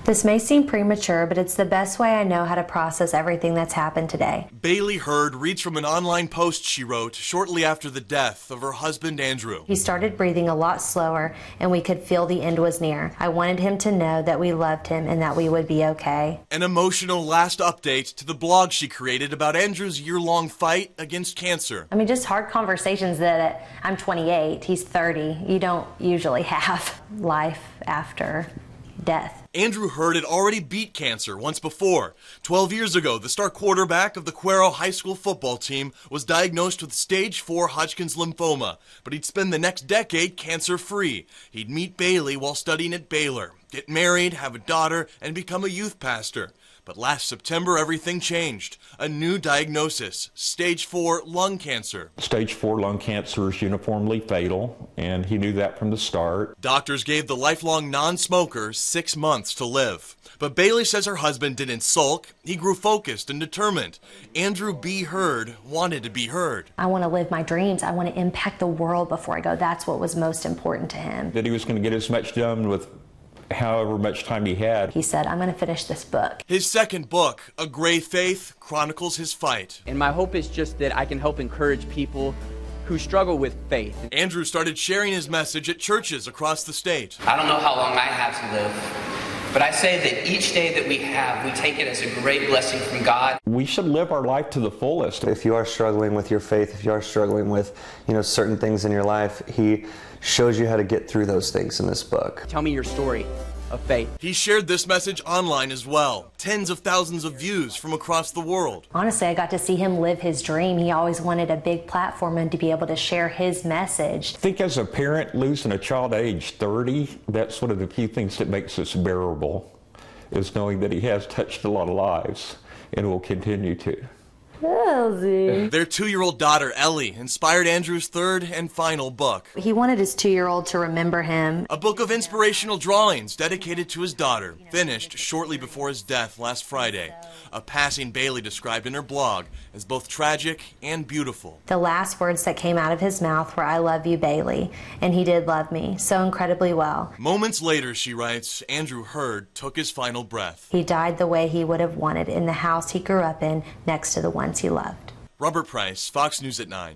This may seem premature, but it's the best way I know how to process everything that's happened today. Bailey Hurd reads from an online post she wrote shortly after the death of her husband, Andrew. He started breathing a lot slower, and we could feel the end was near. I wanted him to know that we loved him and that we would be okay. An emotional last update to the blog she created about Andrew's year-long fight against cancer. I mean, just hard conversations that I'm 28, he's 30. You don't usually have life after death. Andrew Hurd had already beat cancer once before. 12 years ago, the star quarterback of the Cuero high school football team was diagnosed with stage 4 Hodgkin's lymphoma, but he'd spend the next decade cancer-free. He'd meet Bailey while studying at Baylor, get married, have a daughter, and become a youth pastor. But last September, everything changed. A new diagnosis, stage 4 lung cancer. Stage 4 lung cancer is uniformly fatal, and he knew that from the start. Doctors gave the lifelong non-smoker 6 months to live. But Bailey says her husband didn't sulk. He grew focused and determined. Andrew B. Hurd wanted to be heard. I want to live my dreams. I want to impact the world before I go. That's what was most important to him. That he was going to get as much done with however much time he had. He said, I'm going to finish this book. His second book, A Gray Faith, chronicles his fight. And my hope is just that I can help encourage people who struggle with faith. Andrew started sharing his message at churches across the state. I don't know how long I have to live, but I say that each day that we have, we take it as a great blessing from God. We should live our life to the fullest. If you are struggling with your faith, if you are struggling with, certain things in your life, he shows you how to get through those things in this book. Tell me your story of faith. He shared this message online as well. Tens of thousands of views from across the world. Honestly, I got to see him live his dream. He always wanted a big platform and to be able to share his message. I think as a parent, losing a child at age 30, that's one of the few things that makes this bearable, is knowing that he has touched a lot of lives and will continue to. Their 2-year-old daughter, Ellie, inspired Andrew's third and final book. He wanted his 2-year-old to remember him. A book of inspirational drawings dedicated to his daughter, finished shortly before his death last Friday. A passing Bailey described in her blog as both tragic and beautiful. The last words that came out of his mouth were, I love you, Bailey. And he did love me so incredibly well. Moments later, she writes, Andrew Hurd took his final breath. He died the way he would have wanted, in the house he grew up in, next to the ones he loved. Robert Price, Fox News at 9.